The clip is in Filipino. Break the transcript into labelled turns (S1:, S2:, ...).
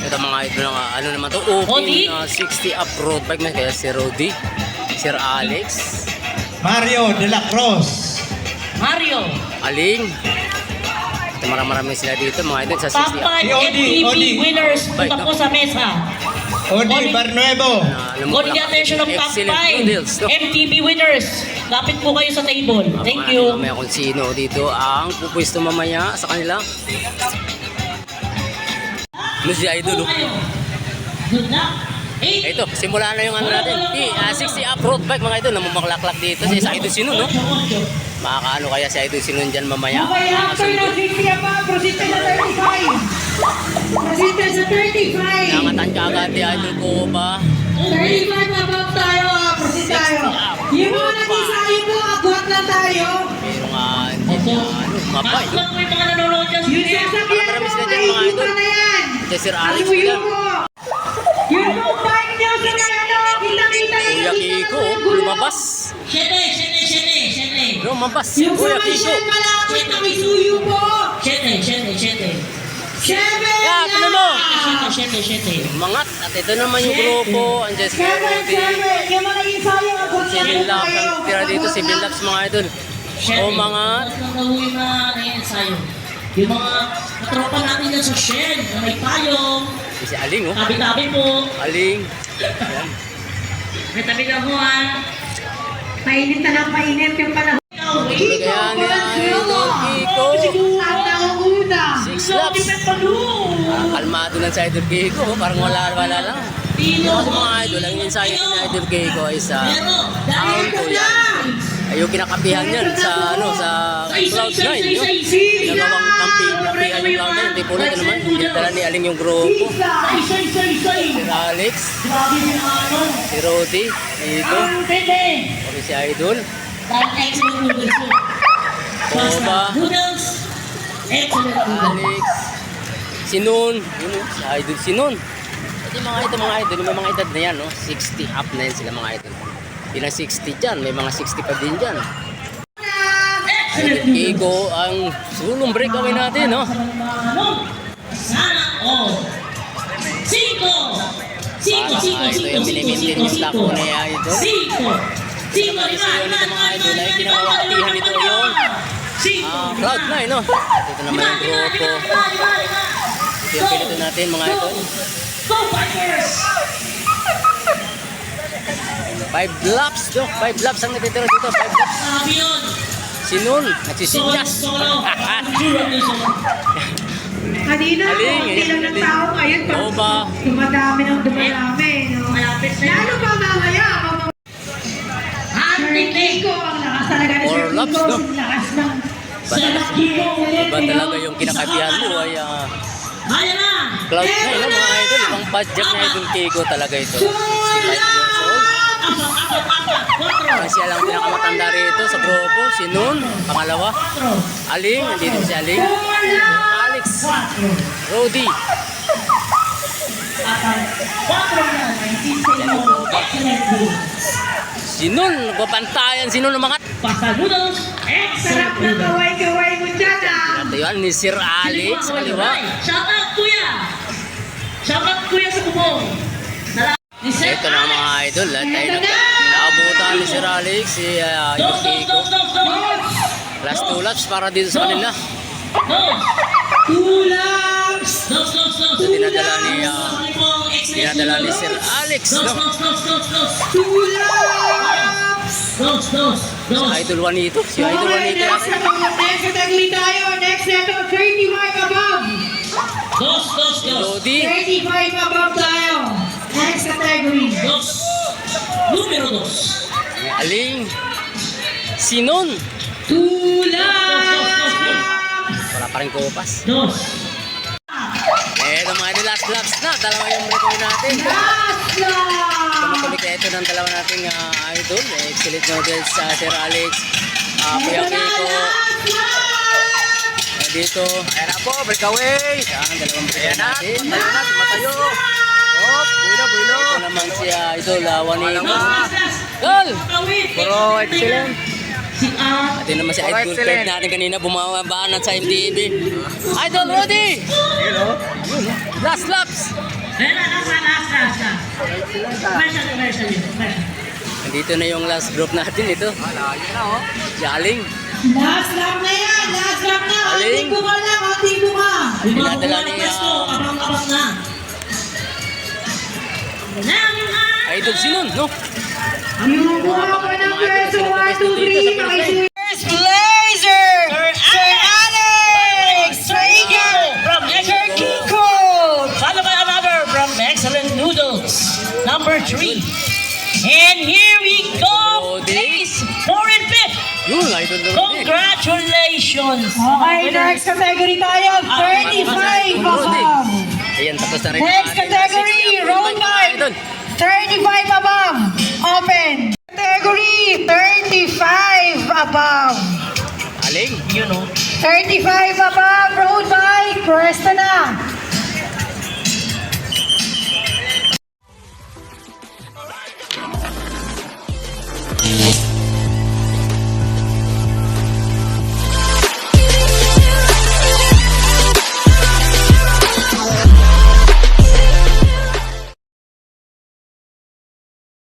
S1: Ito mga ito na ano naman to, open 60 up road bike na kaya si Rodi, Sir Alex,
S2: Mario de la Cruz,
S3: Mario.
S1: Aling. Ito marami sila dito mga ito sa 60 up.
S3: Top 5
S2: Si Odi,
S3: MTV
S2: Odi.
S3: winners punta po sa mesa.
S2: Odi Barnuevo,
S3: Good attention of top 5
S1: excellent noodles. No?
S3: MTV winners. Lapit po kayo sa table. Thank you.
S1: Mamaya kung sino dito ang pupwesto mamaya sa kanila. Ano si Idol? Oh.
S3: Good luck. 8.
S1: Ito, simula na yung ano natin. 60 up road bike mga ito, namumulaklak dito si Idol Sino, no? Makakaano kaya si Idol Sino dyan mamaya?
S4: Okay, after ng 60 pa, proceed sa 35. Proceed sa 35.
S1: Nangatan ka agad ni Idol ko ba?
S4: 35 above tayo, proceed tayo. Yung mga nag-isayo po, agwat na tayo.
S1: Pero nga, hindi ano, mabay. No?
S3: Lang po yung mga nanonood dyan.
S4: Yung sasakyan
S1: Marami
S4: mo,
S1: sila dyan, mga
S4: may
S1: idol.
S4: iba na yan.
S1: Ito Sir Alex
S4: Aluyo
S1: nila.
S4: po. Yung road bike nyo sa ano, kita-kita na
S1: Kuya Kiko, lumabas.
S3: 7.
S1: Lumabas.
S4: Yung sa
S1: Kuya
S4: may
S1: Kiko.
S4: shed malapit na may suyo po.
S3: 7.
S4: 7
S1: Yeah, tignan mo.
S3: 7.
S1: Mangat. At ito naman yung grupo. Andiyan si Rodi.
S4: Yung mga nag-isayo, agwat
S1: Si
S4: na
S1: Bill Labs.
S4: tayo.
S1: Ang tira dito si Bill Labs mga idol. O mga
S3: Yung mga ensayo. Yung mga katropa natin dyan sa shed na may payong.
S1: si Aling, oh.
S3: Tabi-tabi po.
S1: Aling. Yan.
S3: May tabi na po ha.
S4: Mainit na ng mainit yung panahon.
S1: Kaya nila Idol Kiko.
S4: Ang naunguna.
S1: 6 laps. Kalmado lang sa Idol Kiko. Parang wala lang. Kasi mga idol, ang ensayo ni Idol Kiko ay sa auto yan. Ay yung kinakapihan yan sa ano sa Cloud9, no? Ginagawang kampihan yung Cloud9. Hindi po natin naman. Ginadala ni Aling yung grupo. Sir Alex, si Rodi, dito. Kami si Idol. Oba, Alex, si Nun. Yun, si Idol si Nun. At yung mga idol, may mga edad na yan, no? 60 up na yan sila mga idol. Ilang 60 dyan, may mga 60 pa din dyan. Idol Kiko, ang sulong breakaway natin, no?
S3: Sana all. 5.
S1: Ito yung minimintin yung stock ko ni Idol.
S3: 5.
S1: Kasi yun ito mga idol ay kinakawakatihan nito yung Cloud9, no? Ito naman yung grupo. Ito yung pinito natin mga idol.
S3: Go Fighters!
S1: 5 laps, no? 5 laps ang natitira dito, 5 laps.
S3: Sabi yun.
S1: Si Nun, nagsisinyas.
S3: Solo.
S4: Kanina,
S1: Aling,
S4: konti lang ng tao ngayon. Pag
S1: Oba.
S4: dumadami ng dumadami, no?
S3: Malapit na
S4: Lalo pa mamaya,
S3: Hunting leg.
S4: Kiko, ang lakas talaga ni
S1: Four
S4: Sir
S1: laps,
S4: Kiko.
S1: no?
S4: Ang lakas ng
S1: Iba talaga yung kinakabihan mo ay
S3: Kaya na.
S1: Cloud9, no? Mga idol, ibang budget na Idol Kiko talaga ito. 65 years old. Ang siya lang pinakamatanda rito sa grupo, si Nun, pangalawa. Aling, nandito si Aling. Alex, Rodi. Si Nun, papantayan si Nun umangat.
S3: Pasaludos.
S4: Sarap na kaway-kaway mo dyan, ah.
S1: Ito yun, ni Sir Alex, kaliwa.
S3: Shout out kuya. Shout out kuya sa bubong.
S1: Ito na mga idol, tayo naabutan ni Sir Alex, si Idol Kiko. Last 2 laps para dito sa kanila.
S4: Tulaks!
S1: Ito dinadala ni Sir Alex, no?
S4: Tulaks!
S1: Si Idol Juanito, si Idol Juanito
S4: Next category tayo. Next set of 35 above.
S1: Rodi,
S4: 35 above tayo. Next category.
S3: Número 2.
S1: Aling, si Nun.
S4: Tulaks!
S1: Wala pa rin kupas.
S3: 2.
S1: Ito mga idol, last laps na. Dalawa yung record natin.
S4: Last lap!
S1: Tumutuloy ka ito ng dalawa nating idol. Excellent noodles sa Sir Alex. Kuya Kiko. Dito. Ayan na po, breakaway. Yan, dalawang breakaway natin. Tayo na, matayo. Hop, builo. Ito naman si idol, Juanito. Gol! Puro excellent.
S3: Si
S1: Ito naman si Idol Kurt natin kanina bumabanat sa MTV. Idol Rudy! Last laps!
S3: Ayan na, last. Commercial yun.
S1: Nandito na yung last group natin ito. Yaling.
S4: Last lap na yan. Last lap na.
S1: Aling.
S4: Konting bunga lang. Konting bunga.
S3: Yung mga
S1: Pinadala
S3: buwan
S1: ni,
S3: pwesto, abang-abang na.
S1: Idol Sinon, no?
S4: Yung bunga pa ng pwesto. 1, 2, 3.
S3: First Blazer! Sir Alex! Traeger! From Sir Kiko! Followed by another from Excellent Noodles. Number 3. And here we go! Place 4 and 5th!
S1: Yun, Idol Rudy.
S3: Congratulations!
S4: Okay, next category tayo. 35 above.
S1: Ayan, tapos na rin.
S4: Next category, road bike.
S1: Idol.
S4: 35 above. Open. Category 35 above.
S1: Aling.
S3: You know.
S4: 35 above, road bike. Pwesto na.